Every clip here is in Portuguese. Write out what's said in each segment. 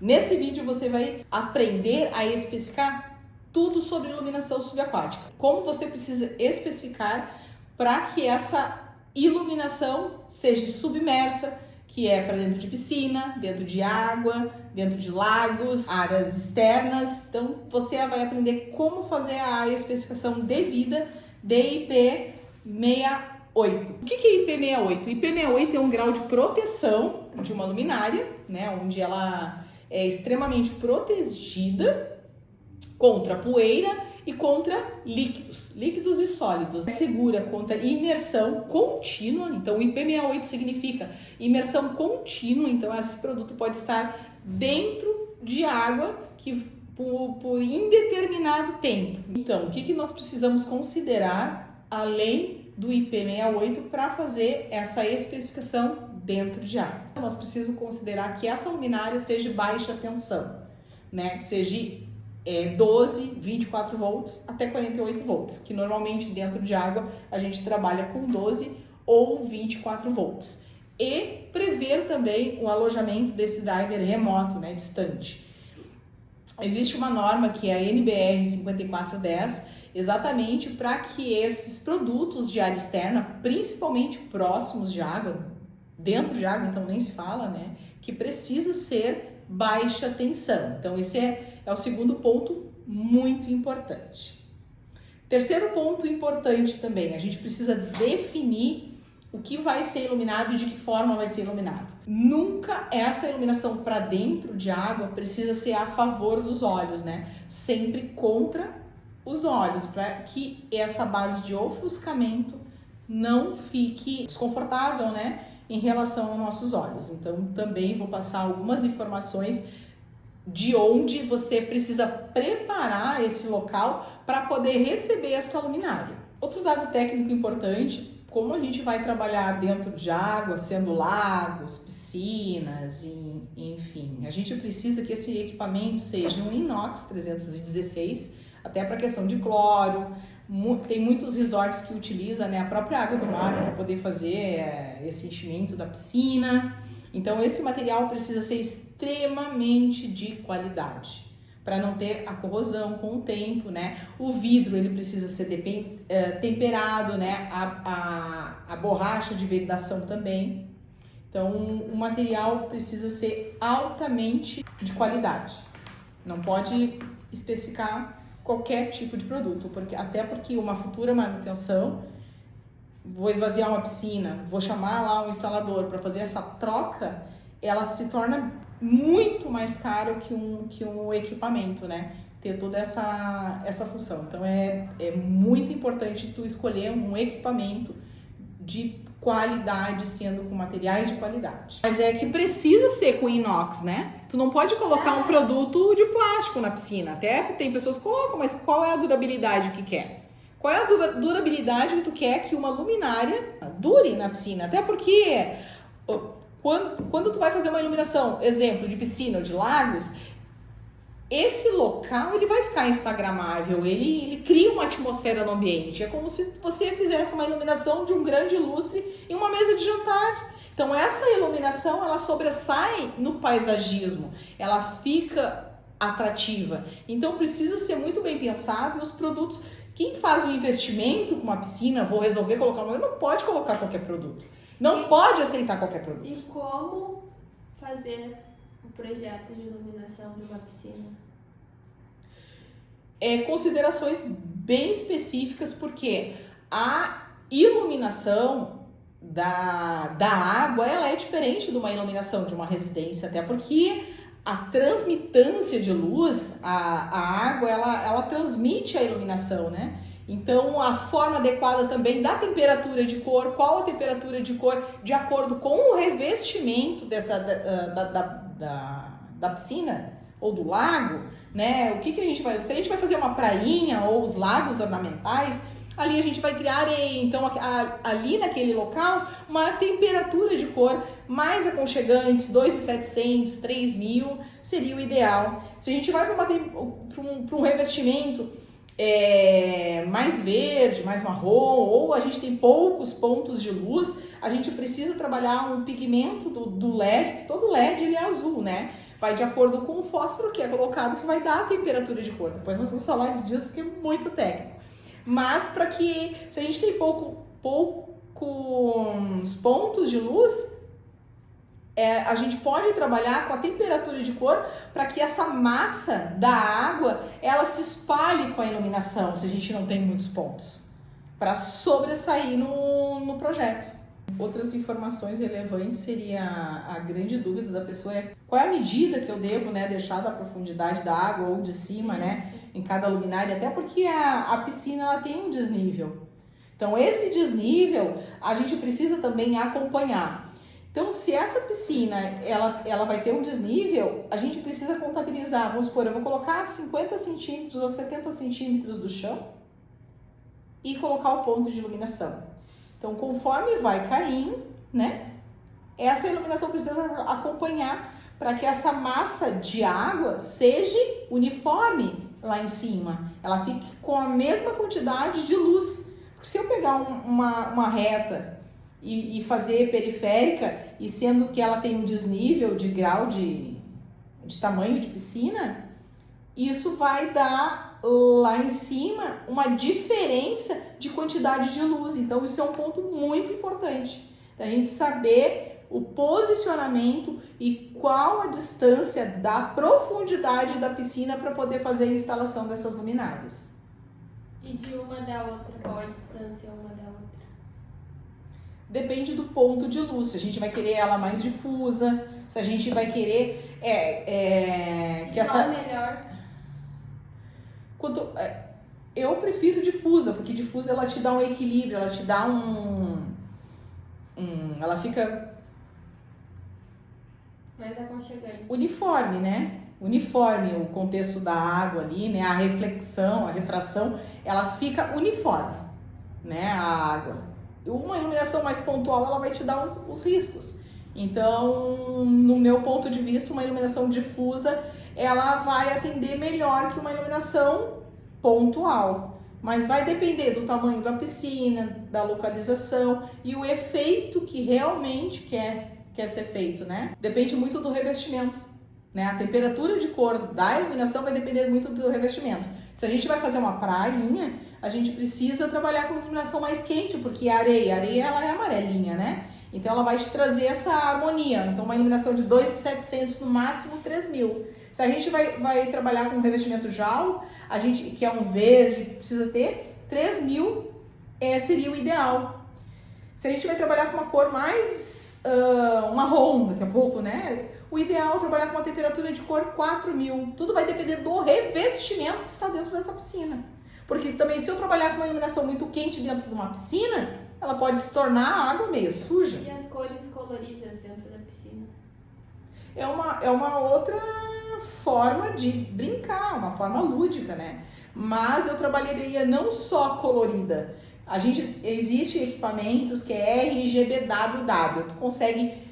Nesse vídeo você vai aprender a especificar tudo sobre iluminação subaquática. Como você precisa especificar para que essa iluminação seja submersa, que é para dentro de piscina, dentro de água, dentro de lagos, áreas externas. Então você vai aprender como fazer a especificação devida de IP68. O que é IP68? IP68 é um grau de proteção de uma luminária, né, onde ela é extremamente protegida contra poeira e contra líquidos e sólidos. É segura contra imersão contínua, então o IP68 significa imersão contínua, então esse produto pode estar dentro de água por indeterminado tempo. Então, o que nós precisamos considerar além do IP68 para fazer essa especificação dentro de água? Nós precisamos considerar que essa luminária seja baixa tensão, né? Que seja 12, 24 volts até 48 volts, que normalmente dentro de água a gente trabalha com 12 ou 24 volts. E prever também o alojamento desse driver remoto, né, distante. Existe uma norma que é a NBR 5410, exatamente para que esses produtos de área externa, principalmente próximos de água, dentro de água, então nem se fala, né, que precisa ser baixa tensão. Então esse é o segundo ponto muito importante. Terceiro ponto importante também, a gente precisa definir o que vai ser iluminado e de que forma vai ser iluminado. Nunca essa iluminação para dentro de água precisa ser a favor dos olhos, né? Sempre contra os olhos, para que essa base de ofuscamento não fique desconfortável, né, em relação aos nossos olhos. Então também vou passar algumas informações de onde você precisa preparar esse local para poder receber essa luminária. Outro dado técnico importante, como a gente vai trabalhar dentro de água, sendo lagos, piscinas, enfim, a gente precisa que esse equipamento seja um inox 316, até para questão de cloro. Tem muitos resorts que utilizam, né, a própria água do mar para poder fazer esse enchimento da piscina. Então esse material precisa ser extremamente de qualidade, para não ter a corrosão com o tempo, né? O vidro ele precisa ser temperado, né? A borracha de vedação também. Então o material precisa ser altamente de qualidade. Não pode especificar qualquer tipo de produto, até porque uma futura manutenção, vou esvaziar uma piscina, vou chamar lá um instalador para fazer essa troca, ela se torna muito mais caro que um equipamento, né? Ter toda essa função. Então é muito importante tu escolher um equipamento de qualidade, sendo com materiais de qualidade. Mas é que precisa ser com inox, né? Tu não pode colocar um produto de plástico na piscina. Até tem pessoas que colocam, mas qual é a durabilidade que quer? Qual é a durabilidade que tu quer que uma luminária dure na piscina? Até porque quando tu vai fazer uma iluminação, exemplo, de piscina ou de lagos, esse local ele vai ficar instagramável, ele cria uma atmosfera no ambiente. É como se você fizesse uma iluminação de um grande lustre em uma mesa de jantar. Então essa iluminação ela sobressai no paisagismo, ela fica atrativa. Então precisa ser muito bem pensado, e os produtos, quem faz um investimento com uma piscina, vou resolver colocar uma, não pode colocar qualquer produto. Não pode aceitar qualquer produto. E como fazer o projeto de iluminação de uma piscina? Considerações bem específicas, porque a iluminação da água ela é diferente de uma iluminação de uma residência, até porque a transmitância de luz, a água, ela transmite a iluminação, né? Então, a forma adequada também da temperatura de cor, qual a temperatura de cor, de acordo com o revestimento da piscina ou do lago, né? O que a gente vai... Se a gente vai fazer uma prainha ou os lagos ornamentais, ali a gente vai criar areia. Então, ali naquele local, uma temperatura de cor mais aconchegantes, 2.700, 3.000, seria o ideal. Se a gente vai para um revestimento mais verde, mais marrom, ou a gente tem poucos pontos de luz, a gente precisa trabalhar um pigmento do LED, porque todo LED ele é azul, né? Vai de acordo com o fósforo que é colocado, que vai dar a temperatura de cor. Depois nós vamos falar disso, que é muito técnico. Mas para que, se a gente tem poucos pontos de luz, a gente pode trabalhar com a temperatura de cor para que essa massa da água, ela se espalhe com a iluminação, se a gente não tem muitos pontos, para sobressair no projeto. Outras informações relevantes seria a grande dúvida da pessoa qual é a medida que eu devo, né, deixar da profundidade da água ou de cima, né, em cada luminária, até porque a piscina ela tem um desnível. Então esse desnível a gente precisa também acompanhar. Então se essa piscina ela vai ter um desnível, a gente precisa contabilizar, vamos supor, eu vou colocar 50 centímetros ou 70 centímetros do chão e colocar o ponto de iluminação. Então, conforme vai caindo, né, essa iluminação precisa acompanhar para que essa massa de água seja uniforme lá em cima. Ela fique com a mesma quantidade de luz. Porque se eu pegar uma reta e fazer periférica, e sendo que ela tem um desnível de grau de tamanho de piscina, isso vai dar lá em cima uma diferença de quantidade de luz. Então isso é um ponto muito importante, da gente saber o posicionamento e qual a distância da profundidade da piscina para poder fazer a instalação dessas luminárias. E de uma da outra, qual a distância uma da outra? Depende do ponto de luz, se a gente vai querer ela mais difusa, se a gente vai querer que essa... Qual melhor? Eu prefiro difusa, porque difusa ela te dá um equilíbrio, ela te dá ela fica mais aconchegante. Uniforme, né? Uniforme o contexto da água ali, né? A reflexão, a refração, ela fica uniforme, né? A água. Uma iluminação mais pontual, ela vai te dar os riscos. Então, no meu ponto de vista, uma iluminação difusa, ela vai atender melhor que uma iluminação pontual. Mas vai depender do tamanho da piscina, da localização e o efeito que realmente quer ser feito, né? Depende muito do revestimento, né? A temperatura de cor da iluminação vai depender muito do revestimento. Se a gente vai fazer uma prainha, a gente precisa trabalhar com iluminação mais quente, porque a areia ela é amarelinha, né? Então ela vai te trazer essa harmonia. Então uma iluminação de 2.700 no máximo 3.000. Se a gente vai trabalhar com um revestimento JAL, que é um verde, que precisa ter 3.000 seria o ideal. Se a gente vai trabalhar com uma cor mais marrom daqui a pouco, né? O ideal é trabalhar com uma temperatura de cor 4.000. Tudo vai depender do revestimento que está dentro dessa piscina. Porque também se eu trabalhar com uma iluminação muito quente dentro de uma piscina, ela pode se tornar a água meio suja. E as cores coloridas dentro da piscina? É uma outra forma de brincar, uma forma lúdica, né? Mas eu trabalharia não só colorida. Existe equipamentos que é RGBWW. Tu consegue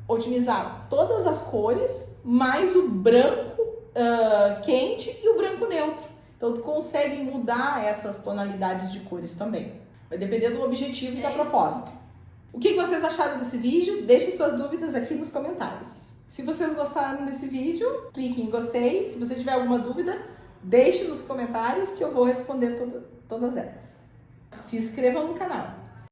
otimizar todas as cores, mais o branco quente e o branco neutro. Então tu consegue mudar essas tonalidades de cores também. Vai depender do objetivo e da proposta. O que vocês acharam desse vídeo? Deixem suas dúvidas aqui nos comentários. Se vocês gostaram desse vídeo, clique em gostei. Se você tiver alguma dúvida, deixe nos comentários que eu vou responder todas elas. Se inscrevam no canal.